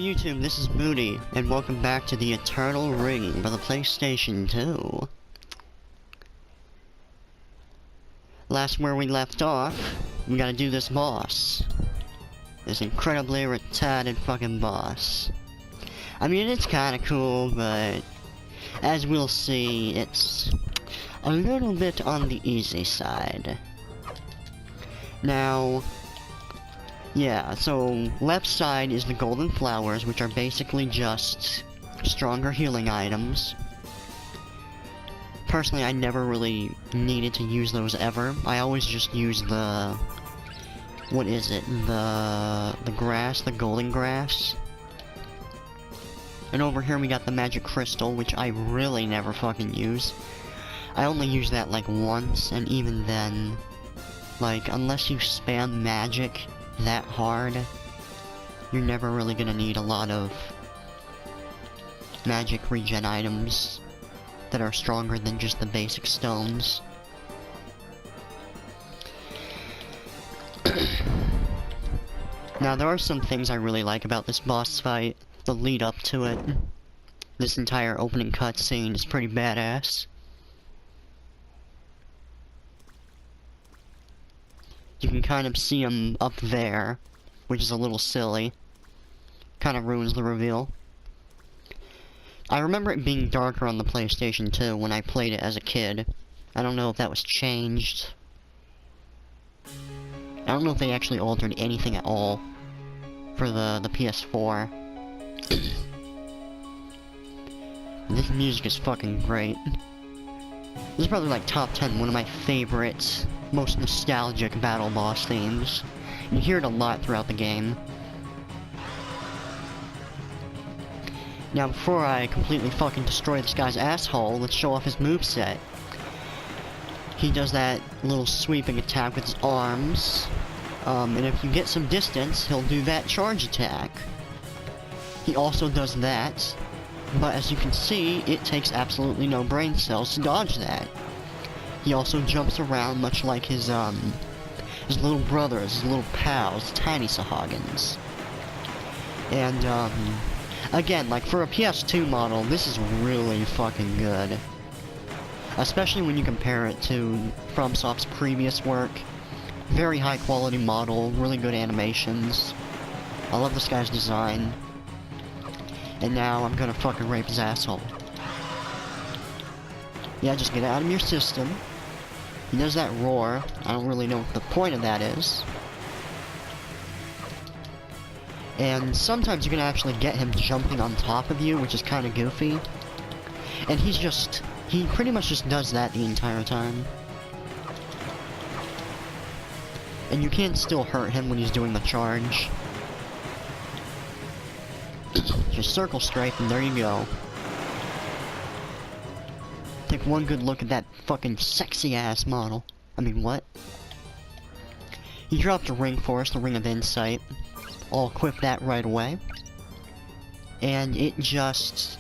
YouTube, this is Bootie, and welcome back to the Eternal Ring for the PlayStation 2. Last where we left off, we gotta do this boss. This incredibly retarded fucking boss. I mean, it's kinda cool, but as we'll see, it's a little bit on the easy side. Now, yeah, so left side is the golden flowers, which are basically just stronger healing items. Personally, I never really needed to use those ever. I always just use the... what is it? The grass, the golden grass. And over here we got the magic crystal, which I really never fucking use. I only use that like once, and even then, like, unless you spam magic that hard, you're never really gonna need a lot of magic regen items that are stronger than just the basic stones. Now, there are some things I really like about this boss fight. The lead up to it. This entire opening cutscene is pretty badass. You can kind of see him up there, which is a little silly. Kind of ruins the reveal. I remember it being darker on the PlayStation 2 when I played it as a kid. I don't know if that was changed. I don't know if they actually altered anything at all for the PS4. This music is fucking great. This is probably like top 10, one of my favorites, most nostalgic battle boss themes. You hear it a lot throughout the game. Now, before I completely fucking destroy this guy's asshole, let's show off his moveset. He does that little sweeping attack with his arms. And if you get some distance, he'll do that charge attack. He also does that, but as you can see, it takes absolutely no brain cells to dodge that. He also jumps around much like his little brothers, his little pals, tiny sahagins. And, again, like, for a PS2 model, this is really fucking good. Especially when you compare it to FromSoft's previous work. Very high quality model, really good animations. I love this guy's design. And now I'm gonna fucking rape his asshole. Yeah, just get it out of your system. He does that roar. I don't really know what the point of that is. And sometimes you can actually get him jumping on top of you, which is kinda goofy. And he pretty much just does that the entire time. And you can still hurt him when he's doing the charge. Just circle strafe and there you go. Take one good look at that fucking sexy ass model. I mean, what? He dropped a ring for us, the Ring of Insight. I'll equip that right away. And it just...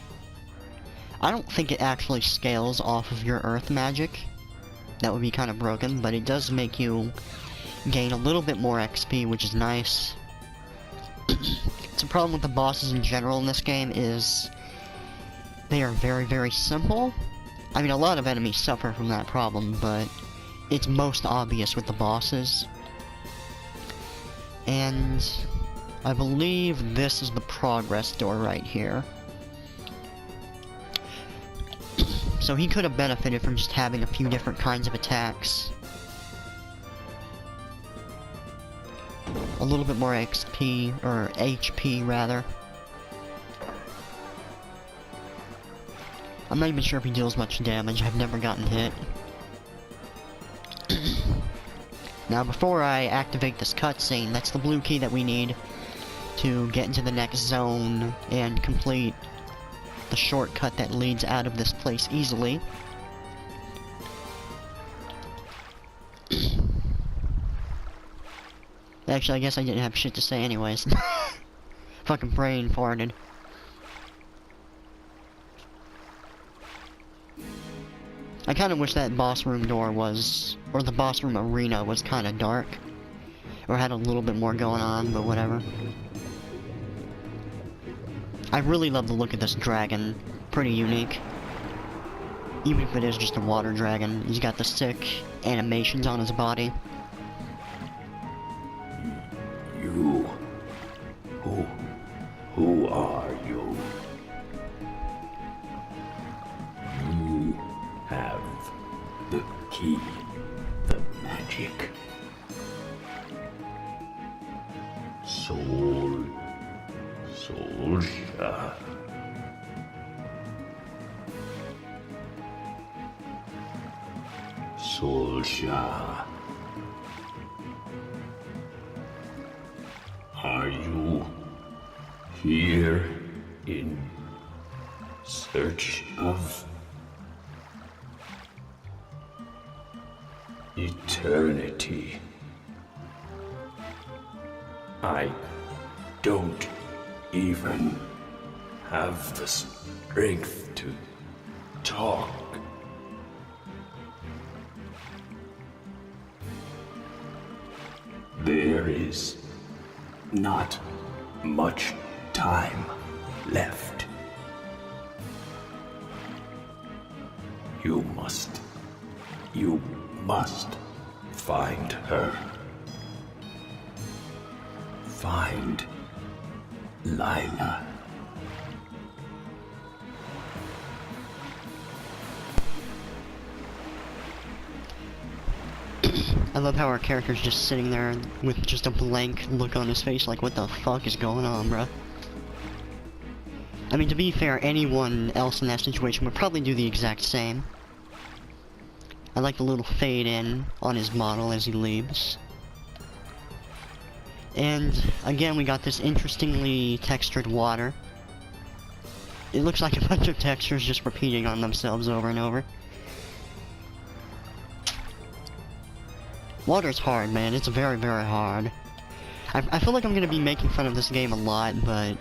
I don't think it actually scales off of your earth magic. That would be kind of broken, but it does make you gain a little bit more XP, which is nice. The problem with the bosses in general in this game is they are very, very simple. I mean, a lot of enemies suffer from that problem, but it's most obvious with the bosses. And I believe this is the progress door right here. So he could have benefited from just having a few different kinds of attacks. A little bit more XP, or HP rather. I'm not even sure if he deals much damage, I've never gotten hit. Now before I activate this cutscene, that's the blue key that we need to get into the next zone and complete the shortcut that leads out of this place easily. Actually, I guess I didn't have shit to say anyways. Fucking brain farted. I kinda wish that boss room door was, or the boss room arena was kinda dark. Or had a little bit more going on, but whatever. I really love the look of this dragon. Pretty unique. Even if it is just a water dragon, he's got the sick animations on his body. You... Who are you? You have the key, the magic. Soulja. Soulja. Are you here in search of eternity? I don't even have the strength to talk. There is not much time left. You must find her. Find Lila. I love how our character's just sitting there with just a blank look on his face like, what the fuck is going on, bruh? I mean, to be fair, anyone else in that situation would probably do the exact same. I like the little fade in on his model as he leaves. And again, we got this interestingly textured water. It looks like a bunch of textures just repeating on themselves over and over. Water's hard, man. It's very, very hard. I feel like I'm gonna be making fun of this game a lot, but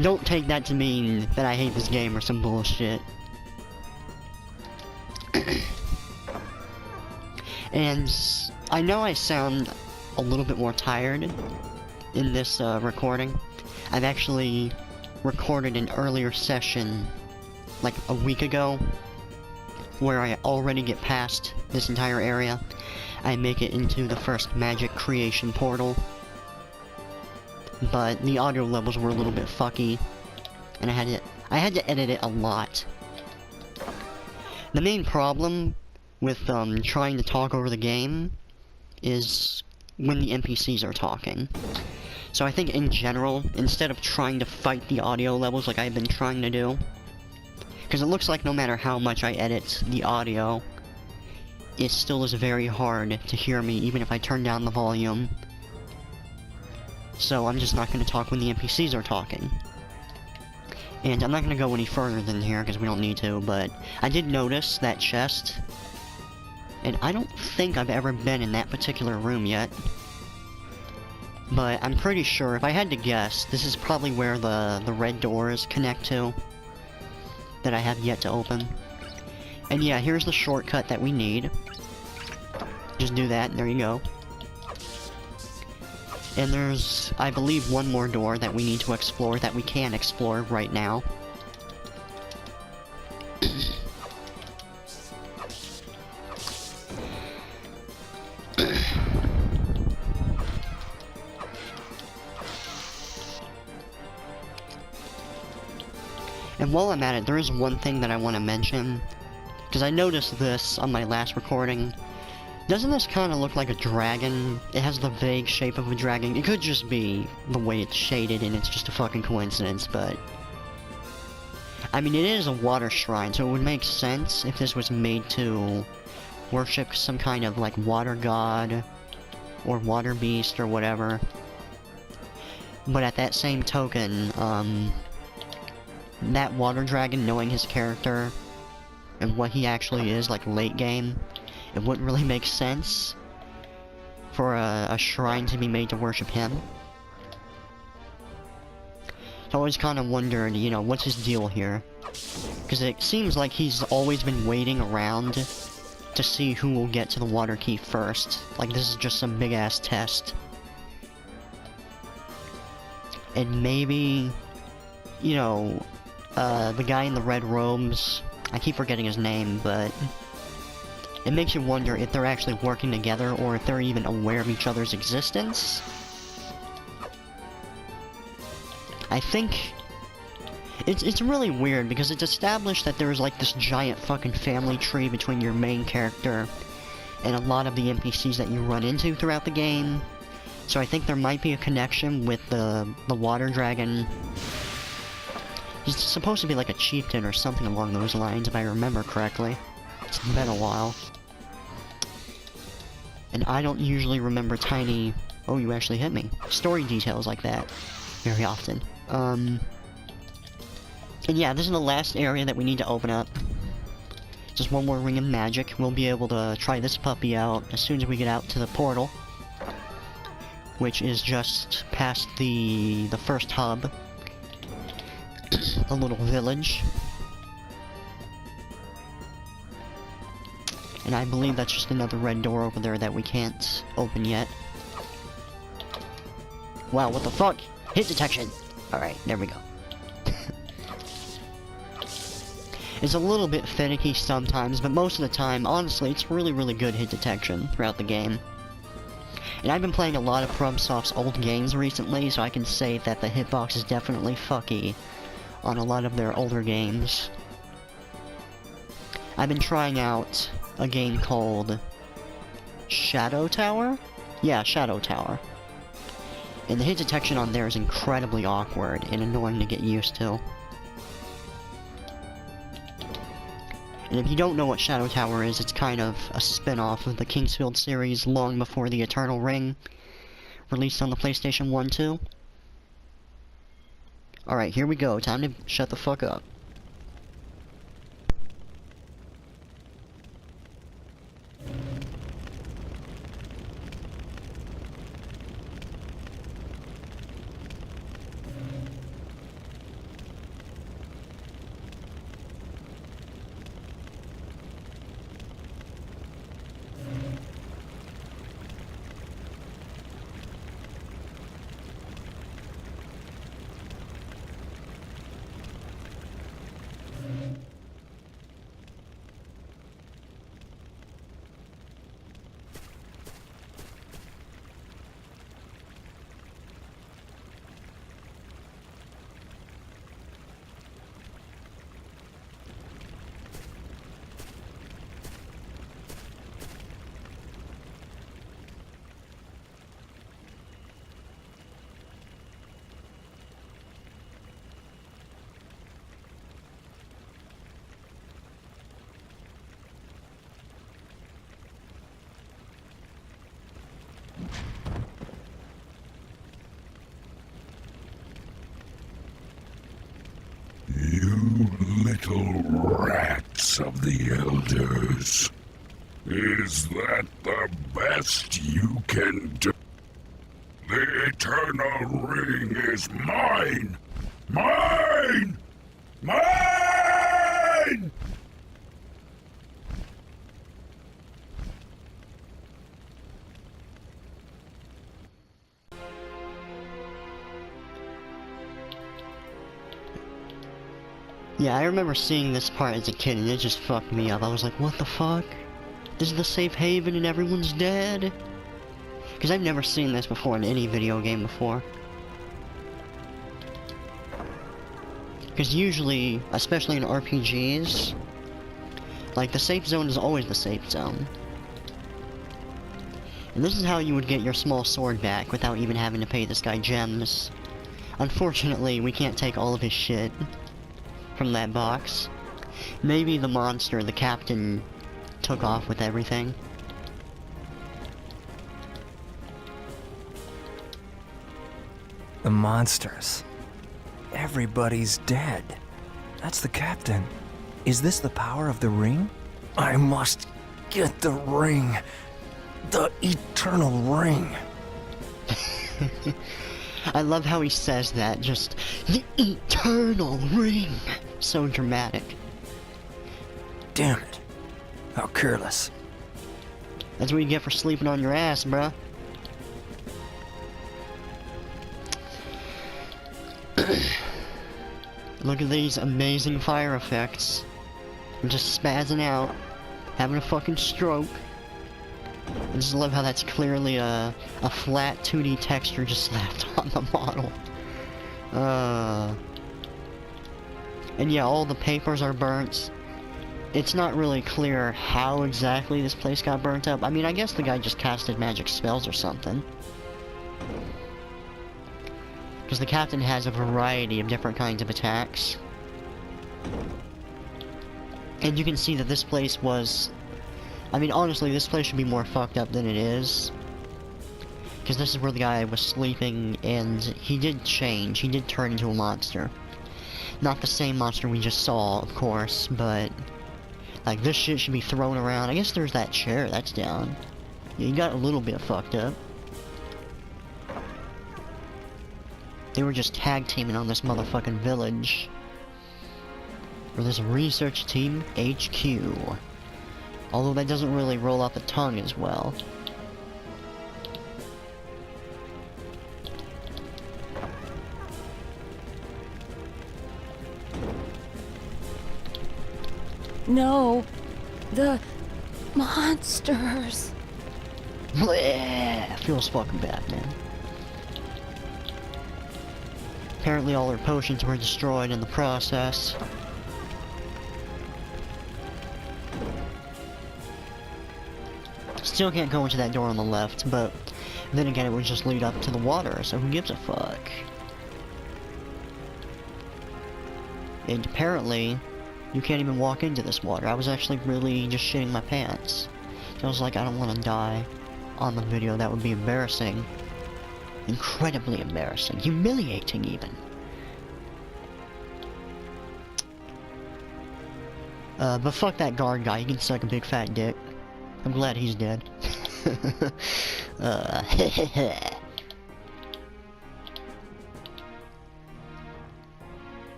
don't take that to mean that I hate this game or some bullshit. And I know I sound a little bit more tired in this recording. I've actually recorded an earlier session like a week ago where I already get past this entire area. I make it into the first magic creation portal, but the audio levels were a little bit fucky, and I had to edit it a lot. The main problem with trying to talk over the game is when the NPCs are talking. So I think in general, instead of trying to fight the audio levels like I've been trying to do, because it looks like no matter how much I edit the audio, it still is very hard to hear me even if I turn down the volume. So I'm just not going to talk when the NPCs are talking. And I'm not going to go any further than here because we don't need to, but I did notice that chest. And I don't think I've ever been in that particular room yet. But I'm pretty sure, if I had to guess, this is probably where the red doors connect to that I have yet to open. And yeah, here's the shortcut that we need. Just do that, and there you go. And there's, I believe, one more door that we need to explore that we can explore right now. And while I'm at it, there is one thing that I want to mention. Because I noticed this on my last recording. Doesn't this kind of look like a dragon? It has the vague shape of a dragon. It could just be the way it's shaded and it's just a fucking coincidence, but... I mean, it is a water shrine, so it would make sense if this was made to worship some kind of, like, water god, or water beast, or whatever. But at that same token, that water dragon, knowing his character, and what he actually is, like, late game, it wouldn't really make sense for a shrine to be made to worship him. So I always kind of wondered, you know, what's his deal here? Because it seems like he's always been waiting around to see who will get to the water key first. Like, this is just some big-ass test. And maybe you know, the guy in the red robes, I keep forgetting his name, but it makes you wonder if they're actually working together or if they're even aware of each other's existence. I think it's really weird because it's established that there's like this giant fucking family tree between your main character and a lot of the NPCs that you run into throughout the game. So I think there might be a connection with the water dragon. He's supposed to be like a chieftain or something along those lines, if I remember correctly. It's been a while. And I don't usually remember tiny... Oh, you actually hit me. Story details like that very often. And yeah, this is the last area that we need to open up. Just one more ring of magic. We'll be able to try this puppy out as soon as we get out to the portal, which is just past the first hub. A little village. And I believe that's just another red door over there that we can't open yet. Wow, what the fuck? Hit detection! Alright, there we go. It's a little bit finicky sometimes, but most of the time, honestly, it's really, really good hit detection throughout the game. And I've been playing a lot of FromSoft's old games recently, so I can say that the hitbox is definitely fucky on a lot of their older games. I've been trying out a game called Shadow Tower? Yeah, Shadow Tower. And the hit detection on there is incredibly awkward and annoying to get used to. And if you don't know what Shadow Tower is, it's kind of a spin-off of the Kingsfield series long before the Eternal Ring, released on the PlayStation 1 too. Alright, here we go. Time to shut the fuck up. You little rats of the Elders. Is that the best you can do? The Eternal Ring is mine! Mine! Mine! Yeah, I remember seeing this part as a kid and it just fucked me up. I was like, what the fuck? This is the safe haven and everyone's dead? Because I've never seen this before in any video game before. Because usually, especially in RPGs, like the safe zone is always the safe zone. And this is how you would get your small sword back without even having to pay this guy gems. Unfortunately, we can't take all of his shit from that box. Maybe the monster, the captain, took off with everything. The monsters. Everybody's dead. That's the captain. Is this the power of the ring? I must get the ring. The eternal ring. I love how he says that, just, the eternal ring. So dramatic. Damn it. How careless. That's what you get for sleeping on your ass, bruh. Look at these amazing fire effects. I'm just spazzing out, having a fucking stroke. I just love how that's clearly a flat 2D texture just slapped on the model. And yeah, all the papers are burnt. It's not really clear how exactly this place got burnt up. I mean, I guess the guy just casted magic spells or something. Because the captain has a variety of different kinds of attacks. And you can see that this place was... I mean, honestly, this place should be more fucked up than it is. Because this is where the guy was sleeping, and he did change. He did turn into a monster. Not the same monster we just saw, of course, but... like, this shit should be thrown around. I guess there's that chair that's down. Yeah, you got a little bit fucked up. They were just tag teaming on this motherfucking village. Or this research team HQ. Although that doesn't really roll off the tongue as well. No, the monsters. Bleh, feels fucking bad, man. Apparently all their potions were destroyed in the process. Still can't go into that door on the left, but then again it would just lead up to the water, so who gives a fuck? And apparently, you can't even walk into this water. I was actually really just shitting my pants. I was like, I don't want to die on the video. That would be embarrassing. Incredibly embarrassing. Humiliating, even. But fuck that guard guy. He can suck a big fat dick. I'm glad he's dead.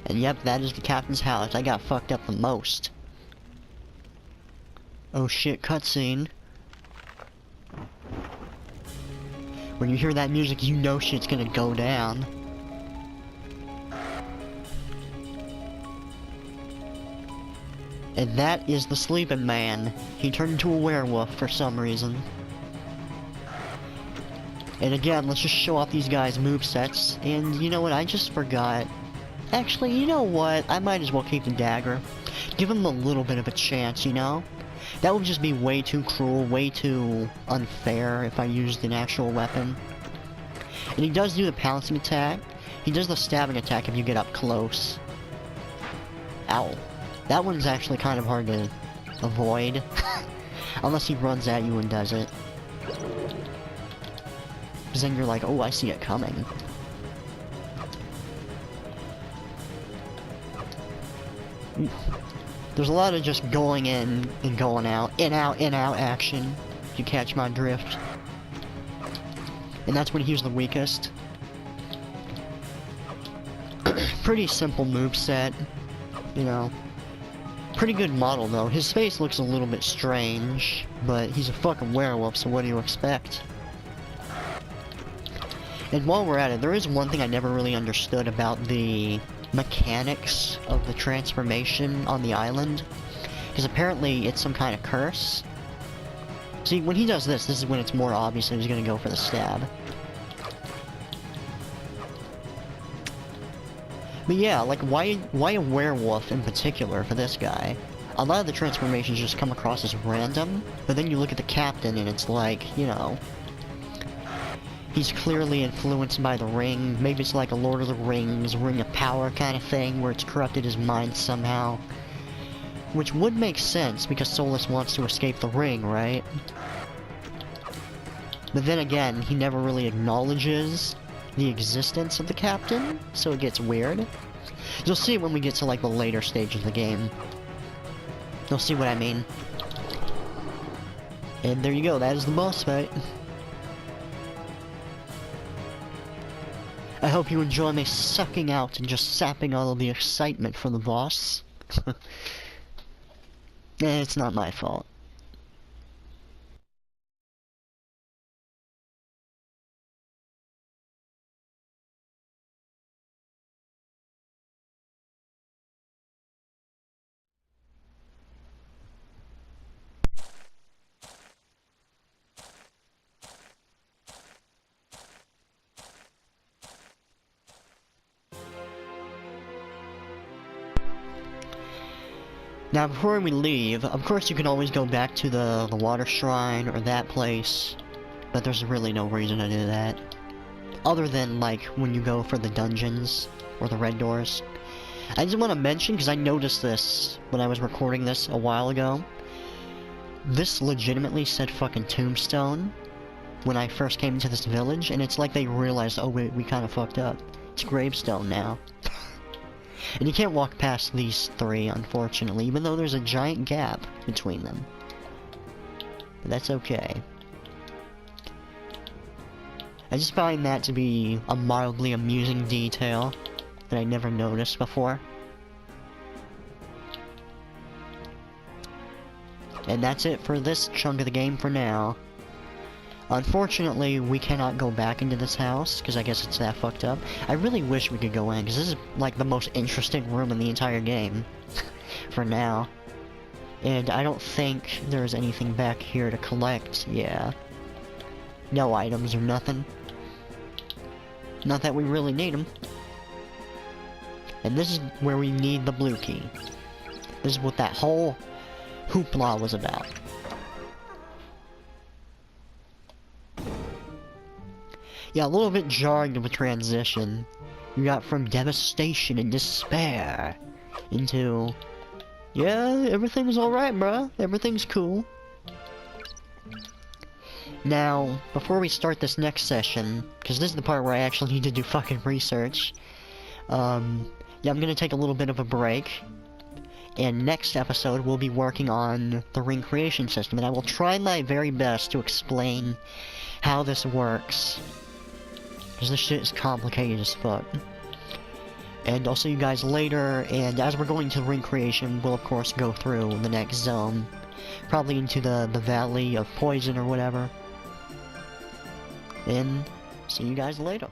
And yep, that is the captain's house. I got fucked up the most. Oh shit, cutscene. When you hear that music, you know shit's gonna go down. And that is the sleeping man. He turned into a werewolf for some reason. And again, let's just show off these guys' movesets. And you know what, I just forgot. Actually, you know what? I might as well keep the dagger. Give him a little bit of a chance, you know? That would just be way too cruel, way too unfair if I used an actual weapon. And he does do the pouncing attack. He does the stabbing attack if you get up close. Ow. That one's actually kind of hard to avoid. Unless he runs at you and does it. Because then you're like, oh, I see it coming. There's a lot of just going in and going out, in out action, if you catch my drift. And that's when he's the weakest. Pretty simple moveset, you know. Pretty good model though. His face looks a little bit strange, but he's a fucking werewolf, so what do you expect? And while we're at it, there is one thing I never really understood about the mechanics of the transformation on the island. Because apparently it's some kind of curse. See, when he does this, this is when it's more obvious that he's gonna go for the stab. But yeah, like, why a werewolf in particular for this guy? A lot of the transformations just come across as random, but then you look at the captain and it's like, you know... he's clearly influenced by the ring. Maybe it's like a Lord of the Rings, Ring of Power kind of thing, where it's corrupted his mind somehow. Which would make sense, because Solus wants to escape the ring, right? But then again, he never really acknowledges the existence of the captain, so it gets weird. You'll see it when we get to, like, the later stage of the game. You'll see what I mean. And there you go, that is the boss fight. I hope you enjoy me sucking out and just sapping all of the excitement from the boss. It's not my fault. Now, before we leave, of course you can always go back to the water shrine or that place, but there's really no reason to do that. Other than, like, when you go for the dungeons or the red doors. I just want to mention, because I noticed this when I was recording this a while ago. This legitimately said fucking Tombstone when I first came into this village, and it's like they realized, oh wait, we kind of fucked up. It's Gravestone now. And you can't walk past these three, unfortunately, even though there's a giant gap between them. But that's okay. I just find that to be a mildly amusing detail that I never noticed before. And that's it for this chunk of the game for now. Unfortunately, we cannot go back into this house, because I guess it's that fucked up. I really wish we could go in, because this is, like, the most interesting room in the entire game. For now. And I don't think there's anything back here to collect, yeah. No items or nothing. Not that we really need them. And this is where we need the blue key. This is what that whole hoopla was about. Yeah, a little bit jarring of a transition. You got from devastation and despair into, yeah, everything's alright, bruh. Everything's cool. Now, before we start this next session, because this is the part where I actually need to do fucking research, yeah, I'm gonna take a little bit of a break. And next episode, we'll be working on the ring creation system, and I will try my very best to explain how this works. Because this shit is complicated as fuck. And I'll see you guys later, and as we're going to ring creation, we'll of course go through the next zone. Probably into the Valley of Poison or whatever. And see you guys later.